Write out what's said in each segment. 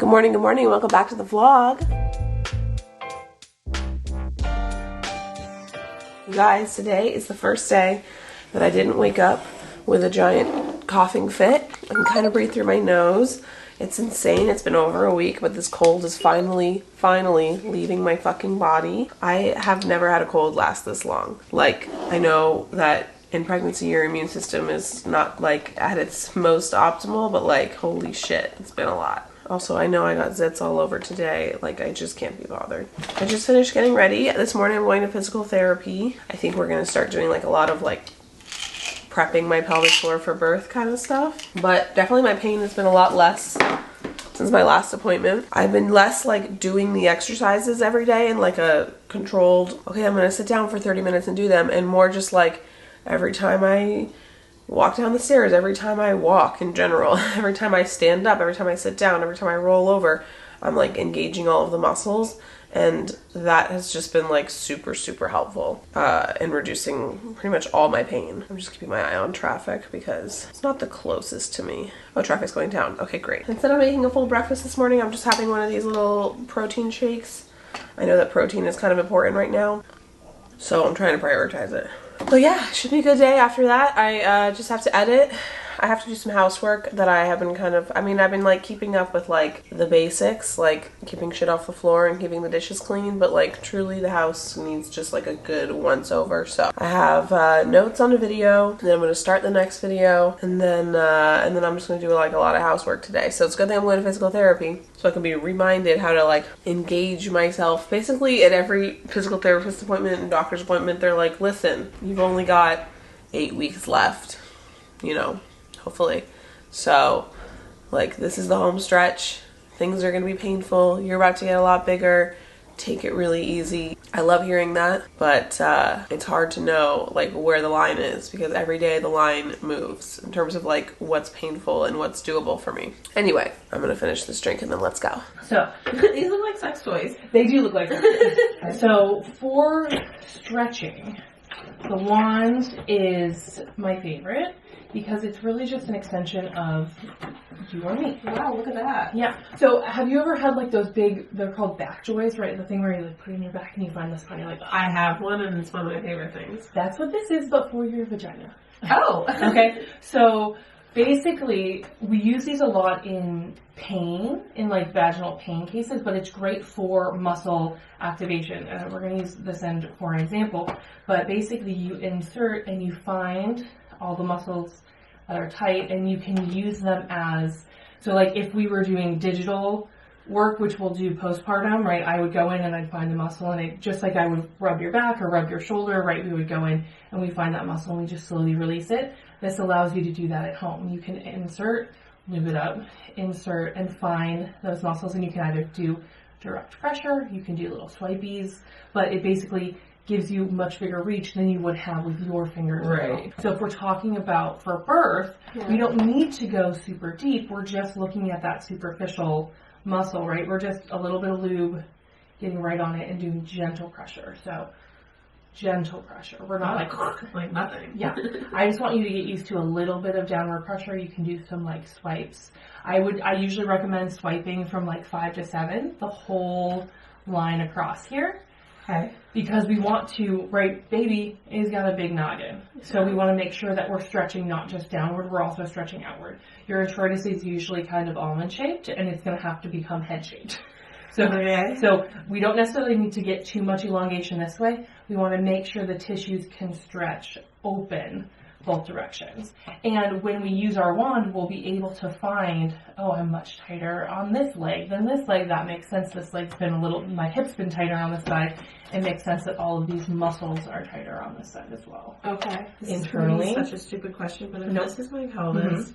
Good morning, welcome back to the vlog. You guys, today is the first day that I didn't wake up with a giant coughing fit. I can kind of breathe through my nose. It's insane. It's been over a week, but this cold is finally leaving my fucking body. I have never had a cold last this long. Like, I know that in pregnancy your immune system is not like at its most optimal, but like, holy shit, it's been a lot. Also, I know I got zits all over today. Like, I just can't be bothered. I just finished getting ready. This morning I'm going to physical therapy. I think we're going to start doing like a lot of like prepping my pelvic floor for birth kind of stuff. But definitely my pain has been a lot less since my last appointment. I've been less like doing the exercises every day in like a controlled, okay, I'm going to sit down for 30 minutes and do them, and more just like every time I walk down the stairs, every time I walk in general, every time I stand up, every time I sit down, every time I roll over, I'm like engaging all of the muscles, and that has just been like super helpful in reducing pretty much all my pain. I'm just keeping my eye on traffic because it's not the closest to me. Oh, traffic's going down. Okay, great. Instead of making a full breakfast this morning, I'm just having one of these little protein shakes. I know that protein is kind of important right now, so I'm trying to prioritize it. But yeah, should be a good day after that. I just have to edit. I have to do some housework that I have been I've been like keeping up with like the basics, like keeping shit off the floor and keeping the dishes clean, but like truly the house needs just like a good once over. So I have notes on a video, and then I'm going to start the next video, and then I'm just going to do like a lot of housework today. So it's a good thing I'm going to physical therapy, so I can be reminded how to like engage myself. Basically at every physical therapist appointment and doctor's appointment, they're like, listen, you've only got 8 weeks left, you know, hopefully. So like, this is the home stretch. Things are going to be painful. You're about to get a lot bigger. Take it really easy. I love hearing that, but it's hard to know like where the line is, because every day the line moves in terms of like what's painful and what's doable for me. Anyway, I'm going to finish this drink and then let's go. So these look like sex toys. they do look like sex toys. So for stretching, the wand is my favorite because it's really just an extension of you or me. Wow, look at that. Yeah. So have you ever had like those big, they're called back joys, right? The thing where you like put it in your back and you find this funny, like, I have one and it's one of my favorite things. That's what this is, but for your vagina. Oh. Okay. So basically we use these a lot in pain, in like vaginal pain cases, but it's great for muscle activation. And we're going to use this end for an example, but basically you insert and you find all the muscles that are tight, and you can use them as, so like if we were doing digital work, which we'll do postpartum, right, I would go in and I'd find the muscle, and it just like I would rub your back or rub your shoulder, right, we would go in and we find that muscle and we just slowly release it. This allows you to do that at home. You can insert, lube it up, insert and find those muscles, and you can either do direct pressure, you can do little swipies, but it basically gives you much bigger reach than you would have with your fingers. Right. So if we're talking about for birth, we don't need to go super deep. We're just looking at that superficial muscle, right? We're just a little bit of lube, getting right on it and doing gentle pressure. So gentle pressure. We're not like nothing. Yeah. I just want you to get used to a little bit of downward pressure. You can do some like swipes. I usually recommend swiping from like 5 to 7, the whole line across here. Okay. Because we want to, right, baby has got a big noggin. So we want to make sure that we're stretching not just downward, we're also stretching outward. Your introitus is usually kind of almond shaped, and it's going to have to become head shaped. So we don't necessarily need to get too much elongation this way. We want to make sure the tissues can stretch open both directions. And when we use our wand, we'll be able to find, oh, I'm much tighter on this leg than this leg. That makes sense. This leg's been my hip's been tighter on this side. It makes sense that all of these muscles are tighter on this side as well. Okay. This Internally. is such a stupid question, but if Nope. this is my pelvis,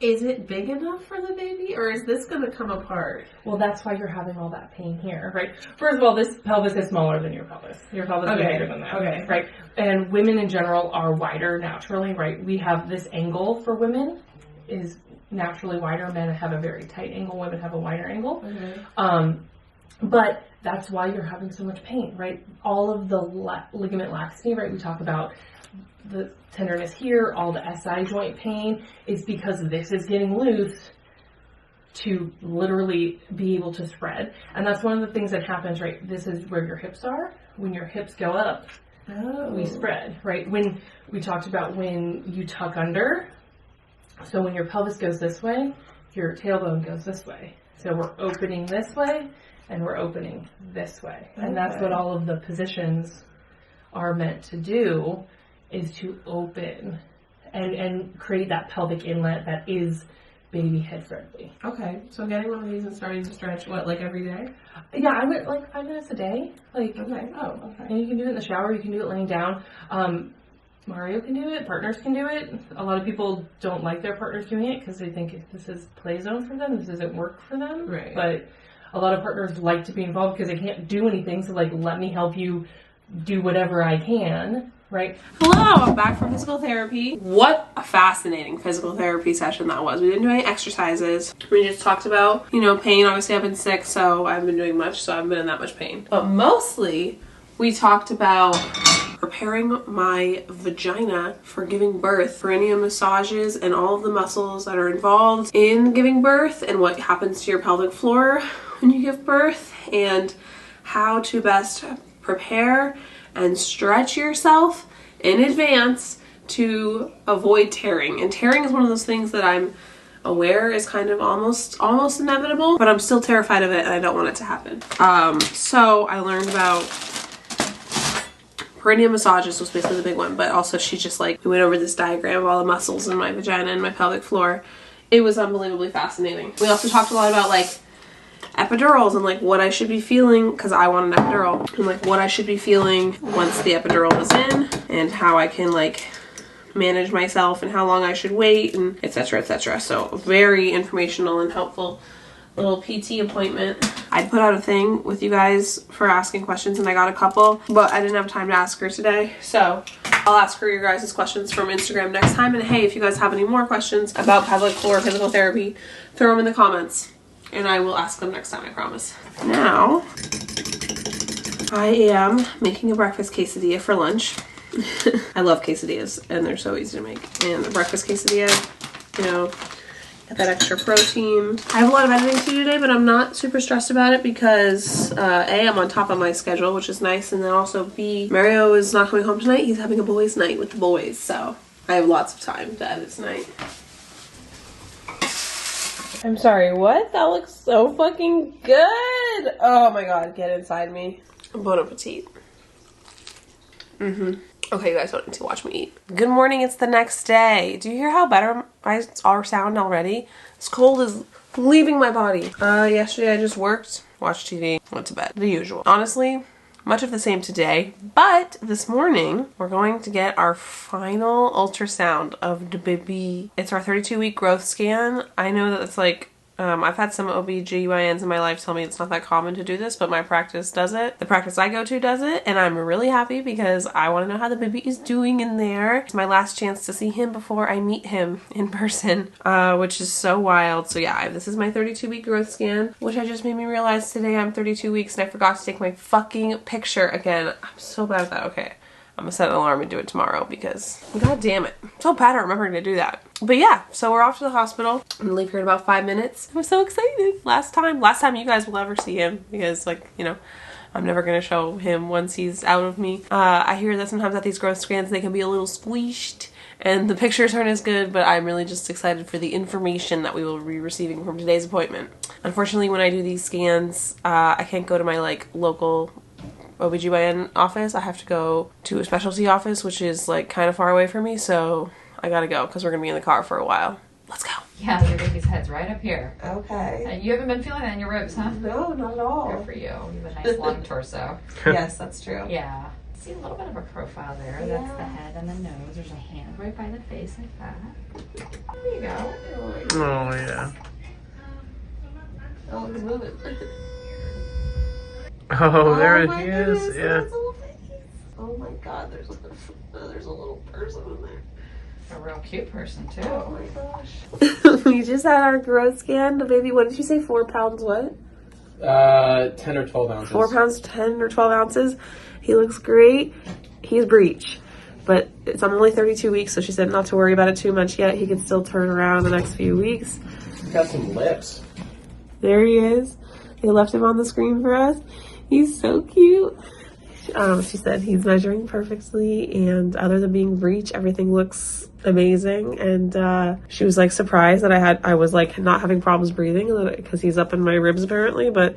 is it big enough for the baby, or is this going to come apart? Well, that's why you're having all that pain here, right? First of all, this pelvis is smaller than your pelvis. Your pelvis is bigger than that. Okay. Right? And women in general are wider naturally, right? We have this angle for women is naturally wider. Men have a very tight angle. Women have a wider angle. Mm-hmm. But that's why you're having so much pain, right? All of the ligament laxity, right? We talk about the tenderness here, all the SI joint pain is because this is getting loose to literally be able to spread. And that's one of the things that happens, right? This is where your hips are. When your hips go up, we spread, right? When we talked about when you tuck under, so when your pelvis goes this way, your tailbone goes this way. So we're opening this way and we're opening this way. And that's what all of the positions are meant to do, is to open and create that pelvic inlet that is baby head friendly. Okay, so getting one of these and starting to stretch, what, like every day? Yeah, I would like 5 minutes a day. Like, Okay. Oh, okay. and you can do it in the shower, you can do it laying down. Mario can do it, partners can do it. A lot of people don't like their partners doing it because they think this is play zone for them, this isn't work for them. Right. But a lot of partners like to be involved because they can't do anything, so like, let me help you do whatever I can, right? Hello, I'm back from physical therapy. What a fascinating physical therapy session that was. We didn't do any exercises. We just talked about, you know, pain. Obviously, I've been sick, so I haven't been doing much, so I haven't been in that much pain. But mostly, we talked about preparing my vagina for giving birth, perineum massages, and all of the muscles that are involved in giving birth, and what happens to your pelvic floor when you give birth, and how to best prepare and stretch yourself in advance to avoid tearing. And tearing is one of those things that I'm aware is kind of almost inevitable, but I'm still terrified of it and I don't want it to happen. So I learned about perineum massages was basically the big one, but also she just like, we went over this diagram of all the muscles in my vagina and my pelvic floor. It was unbelievably fascinating. We also talked a lot about like epidurals and like what I should be feeling, because I want an epidural, and like what I should be feeling once the epidural is in, and how I can like manage myself and how long I should wait, and etc, etc. So very informational and helpful little PT appointment. I put out a thing with you guys for asking questions and I got a couple, but I didn't have time to ask her today, so I'll ask her your guys' questions from Instagram next time. And hey, if you guys have any more questions about pelvic floor physical therapy, throw them in the comments and I will ask them next time, I promise. Now, I am making a breakfast quesadilla for lunch. I love quesadillas and they're so easy to make. And the breakfast quesadilla, you know, get that extra protein. I have a lot of editing to do today, but I'm not super stressed about it because A, I'm on top of my schedule, which is nice, and then also B, Mario is not coming home tonight. He's having a boys' night with the boys, so I have lots of time to edit tonight. I'm sorry, what? That looks so fucking good! Oh my god, get inside me. Bon appetit. Okay, you guys don't need to watch me eat. Good morning, it's the next day. Do you hear how better I sound already? This cold is leaving my body. Yesterday I just worked, watched TV, went to bed. The usual. Honestly, much of the same today, but this morning we're going to get our final ultrasound of the baby. It's our 32-week growth scan. I know that it's like, I've had some OBGYNs in my life tell me it's not that common to do this, but my practice does it. The practice I go to does it, and I'm really happy because I want to know how the baby is doing in there. It's my last chance to see him before I meet him in person, which is so wild. So yeah, this is my 32-week growth scan, which I just made me realize today I'm 32 weeks and I forgot to take my fucking picture again. I'm so bad at that. Okay. I'm gonna set an alarm and do it tomorrow because, god damn it, I'm so bad at remembering to do that. But yeah, so we're off to the hospital. I'm gonna leave here in about 5 minutes. I'm so excited. Last time you guys will ever see him because, like, you know, I'm never gonna show him once he's out of me. I hear that sometimes at these growth scans they can be a little squeezed and the pictures aren't as good, but I'm really just excited for the information that we will be receiving from today's appointment. Unfortunately, when I do these scans, I can't go to my like local OBGYN office. I have to go to a specialty office, which is like kind of far away from me, so I gotta go because we're gonna be in the car for a while. Let's go. Yeah, your baby's head's right up here. Okay. You haven't been feeling that in your ribs, huh? No, not at all. Good for you. You have a nice long torso. Yes, that's true. Yeah. See a little bit of a profile there. Yeah. That's the head and the nose. There's a hand right by the face like that. There you go. Oh, yeah. Oh, he's moving. Oh, there my he goodness, is. Yeah. that's a little face. Oh my god, there's a little person in there. A real cute person, too. Oh my gosh. We just had our growth scan. The baby, what did you say, 4 pounds what? 10 or 12 ounces. 4 pounds, 10 or 12 ounces. He looks great. He's breech. But it's only 32 weeks, so she said not to worry about it too much yet. He can still turn around the next few weeks. He's got some lips. There he is. They left him on the screen for us. He's so cute. She said he's measuring perfectly, and other than being breech, everything looks amazing. And she was like surprised that I was like not having problems breathing because he's up in my ribs apparently, but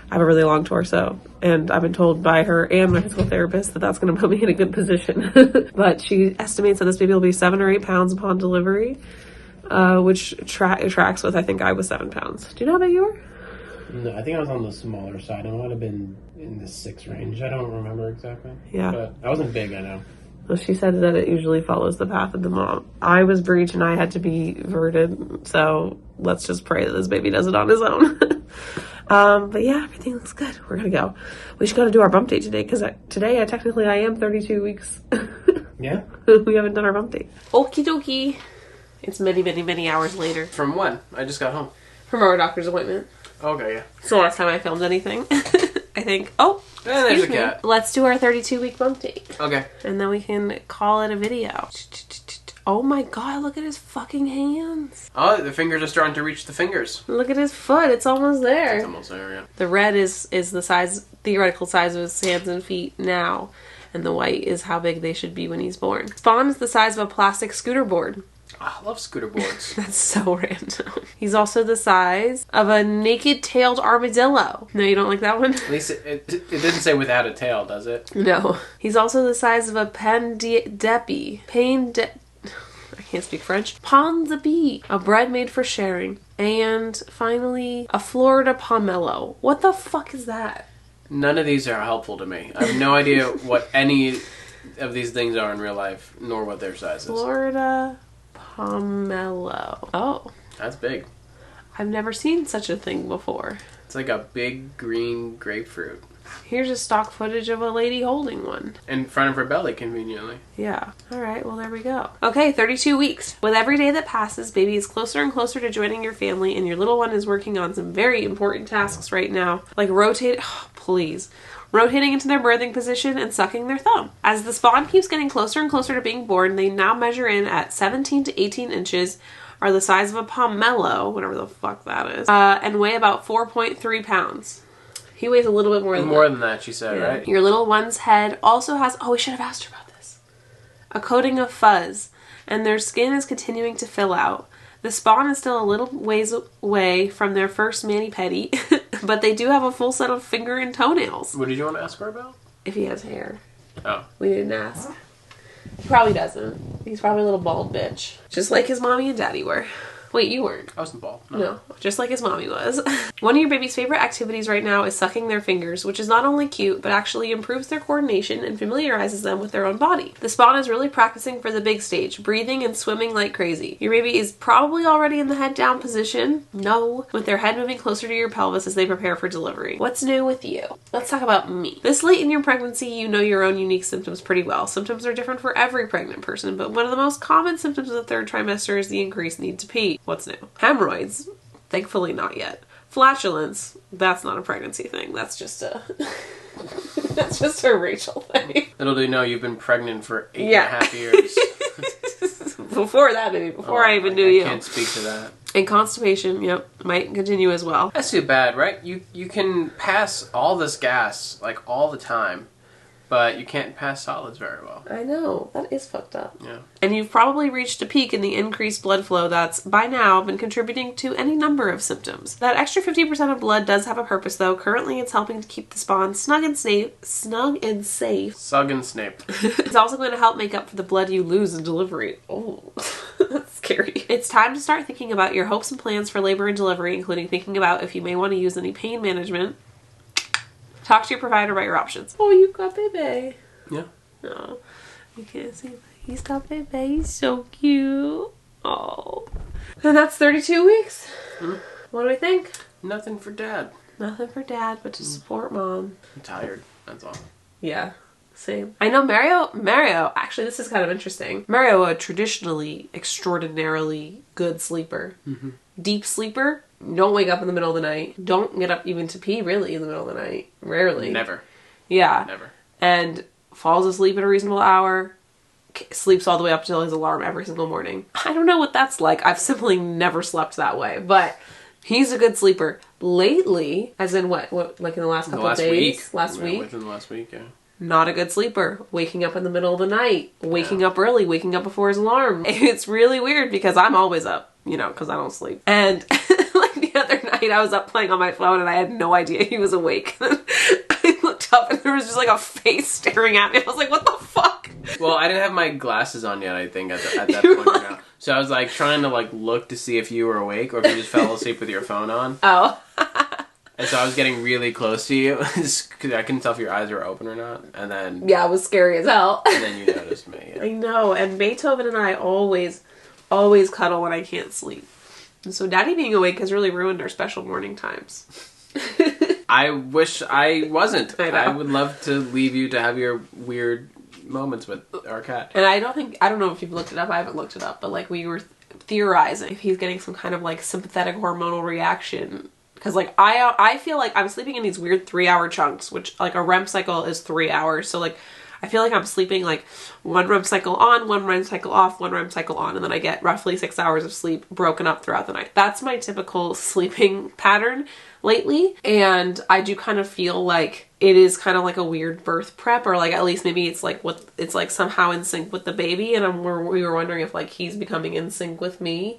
I have a really long torso, and I've been told by her and my physical therapist that that's going to put me in a good position. But she estimates that this baby will be 7 or 8 pounds upon delivery, which tracks with, I think I was 7 pounds. Do you know how big you were? No, I think I was on the smaller side. I might have been in the 6 range. I don't remember exactly. Yeah. But I wasn't big, I know. Well, she said that it usually follows the path of the mom. I was breech and I had to be verted, so let's just pray that this baby does it on his own. But yeah, everything looks good. We're gonna go. We should go to do our bump date today, because today I am 32 weeks. Yeah? We haven't done our bump date. Okie dokie. It's many, many, many hours later From when? I just got home. from our doctor's appointment. Okay, yeah. It's the last time I filmed anything. I think. Oh, there's excuse a me. cat. Let's do our 32-week bump date. Okay. And then we can call it a video. Oh my god, look at his fucking hands. Oh, the fingers are starting to reach the fingers. Look at his foot. It's almost there. It's almost there, yeah. The red is the theoretical size of his hands and feet now. And the white is how big they should be when he's born. Spawn is the size of a plastic scooter board. Oh, I love scooter boards. That's so random. He's also the size of a naked-tailed armadillo. No, you don't like that one? At least it didn't say without a tail, does it? No. He's also the size of a I can't speak French. Pain de bee, a bread made for sharing. And finally, a Florida pomelo. What the fuck is that? None of these are helpful to me. I have no idea what any of these things are in real life, nor what their size is. Florida pomelo. Oh. That's big. I've never seen such a thing before. It's like a big green grapefruit. Here's a stock footage of a lady holding one. In front of her belly, conveniently. Yeah. Alright, well there we go. Okay, 32 weeks. With every day that passes, baby is closer and closer to joining your family, and your little one is working on some very important tasks right now. Like rotating into their birthing position and sucking their thumb. As the spawn keeps getting closer and closer to being born, they now measure in at 17 to 18 inches, are the size of a pomelo, whatever the fuck that is, and weigh about 4.3 pounds. He weighs a little bit more than that. More than that, she said, Yeah. right? Your little one's head also has, we should have asked her about this, a coating of fuzz, and their skin is continuing to fill out. The spawn is still a little ways away from their first mani-pedi, but they do have a full set of finger and toenails. What did you want to ask her about? If he has hair. Oh. We didn't ask. He probably doesn't. He's probably a little bald bitch. Just like his mommy and daddy were. Wait, you weren't. I wasn't bald. No, just like his mommy was. One of your baby's favorite activities right now is sucking their fingers, which is not only cute, but actually improves their coordination and familiarizes them with their own body. The spawn is really practicing for the big stage, breathing and swimming like crazy. Your baby is probably already in the head down position. No, with their head moving closer to your pelvis as they prepare for delivery. What's new with you? Let's talk about me. This late in your pregnancy, you know your own unique symptoms pretty well. Symptoms are different for every pregnant person, but one of the most common symptoms of the third trimester is the increased need to pee. What's new? Hemorrhoids. Thankfully not yet. Flatulence. That's not a pregnancy thing. That's just a that's just a Rachel thing. Little do you know, you've been pregnant for 8.5 years. Before that, maybe. Before I even knew you. I can't speak to that. And constipation, yep, might continue as well. That's too bad, right? You can pass all this gas, like, all the time, but you can't pass solids very well. I know. That is fucked up. Yeah. And you've probably reached a peak in the increased blood flow that's, by now, been contributing to any number of symptoms. That extra 50% of blood does have a purpose, though. Currently, it's helping to keep the spawn snug and safe. Sug and Snape. It's also going to help make up for the blood you lose in delivery. Oh, that's scary. It's time to start thinking about your hopes and plans for labor and delivery, including thinking about if you may want to use any pain management. Talk to your provider about your options. Oh, you got baby. Yeah. Oh, you can't see, but he's got baby. He's so cute. Oh. And that's 32 weeks. Mm. What do we think? Nothing for dad. Nothing for dad, but to support mom. I'm tired. That's all. Yeah. Same. I know Mario, actually this is kind of interesting. Mario, a traditionally extraordinarily good sleeper. Mm-hmm. Deep sleeper. Don't wake up in the middle of the night. Don't get up even to pee really in the middle of the night. Rarely. Never. Yeah. Never. And falls asleep at a reasonable hour. Sleeps all the way up till his alarm every single morning. I don't know what that's like. I've simply never slept that way. But he's a good sleeper. lately, as in what like in the last couple of days? Last week? Within the last week, yeah. Not a good sleeper. Waking up in the middle of the night. Waking up early. Waking up before his alarm. It's really weird because I'm always up, you know, because I don't sleep. And like the other night I was up playing on my phone and I had no idea he was awake. I looked up and there was just like a face staring at me. I was like, what the fuck? Well, I didn't have my glasses on yet, I think, at that point. Like... So I was like trying to like look to see if you were awake or if you just fell asleep with your phone on. Oh. And so I was getting really close to you because I couldn't tell if your eyes were open or not. And then... Yeah, it was scary as hell. And then you noticed me. Yeah. I know. And Beethoven and I always cuddle when I can't sleep. And so Daddy being awake has really ruined our special morning times. I wish I wasn't. I know. I would love to leave you to have your weird moments with our cat. And I don't know if you've looked it up. I haven't looked it up. But like we were theorizing if he's getting some kind of like sympathetic hormonal reaction. Because, like, I feel like I'm sleeping in these weird 3-hour chunks, which, like, a REM cycle is 3 hours. So, like, I feel like I'm sleeping, like, 1 REM cycle on, 1 REM cycle off, 1 REM cycle on, and then I get roughly 6 hours of sleep broken up throughout the night. That's my typical sleeping pattern lately. And I do kind of feel like it is kind of like a weird birth prep, or, like, at least maybe it's, like, it's, like, somehow in sync with the baby. And we were wondering if, like, he's becoming in sync with me.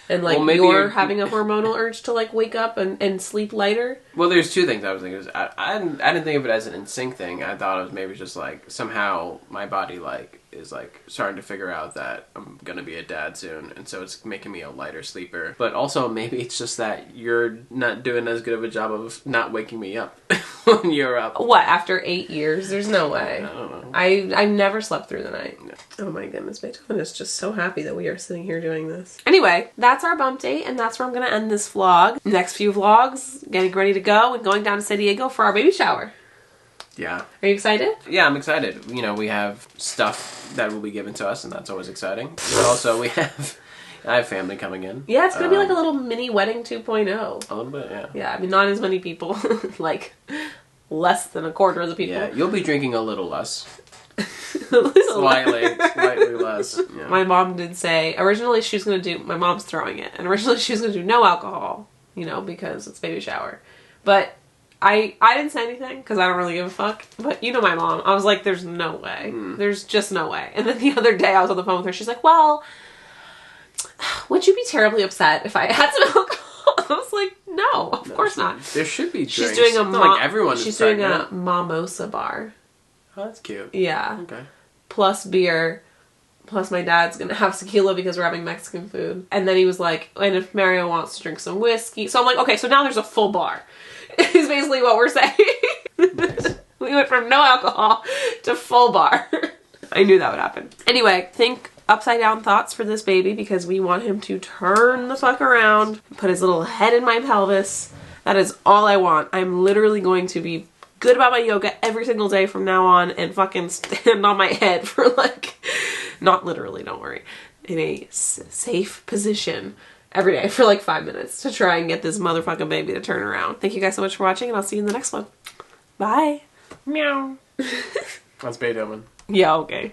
And, like, well, you're having a hormonal urge to, like, wake up and sleep lighter? Well, there's two things I was thinking. I didn't think of it as an in-sync thing. I thought it was maybe just, like, somehow my body, like, is, like, starting to figure out that I'm gonna be a dad soon. And so it's making me a lighter sleeper. But also, maybe it's just that you're not doing as good of a job of not waking me up when you're up. What, after 8 years? There's no way. I don't know. I've never slept through the night. No. Oh my goodness, Beethoven is just so happy that we are sitting here doing this. Anyway, that's our bump date, and that's where I'm going to end this vlog. Next few vlogs, getting ready to go and going down to San Diego for our baby shower. Yeah. Are you excited? Yeah, I'm excited. You know, we have stuff that will be given to us, and that's always exciting. But also, I have family coming in. Yeah, it's going to be like a little mini wedding 2.0. A little bit, yeah. Yeah, I mean, not as many people. Like, less than a quarter of the people. Yeah, you'll be drinking a little less. Slightly less. Yeah. My mom did say, originally she was going to do, my mom's throwing it, and originally she was going to do no alcohol, you know, because it's baby shower. But I didn't say anything, because I don't really give a fuck. But you know my mom. I was like, there's no way. There's just no way. And then the other day I was on the phone with her. She's like, well, would you be terribly upset if I had some alcohol? I was like, no, of course not. There should be drinks. She's doing a like everyone. She's doing a mimosa bar. Oh, that's cute. Yeah. Okay. Plus beer. Plus my dad's gonna have tequila because we're having Mexican food. And then he was like, and if Mario wants to drink some whiskey. So I'm like, okay, so now there's a full bar. Is basically what we're saying. Nice. We went from no alcohol to full bar. I knew that would happen. Anyway, think upside down thoughts for this baby because we want him to turn the fuck around, put his little head in my pelvis. That is all I want. I'm literally going to be good about my yoga every single day from now on and fucking stand on my head for like, not literally, don't worry, in a safe position every day for like 5 minutes to try and get this motherfucking baby to turn around. Thank you guys so much for watching and I'll see you in the next one. Bye. Meow. That's Beethoven. Yeah, okay.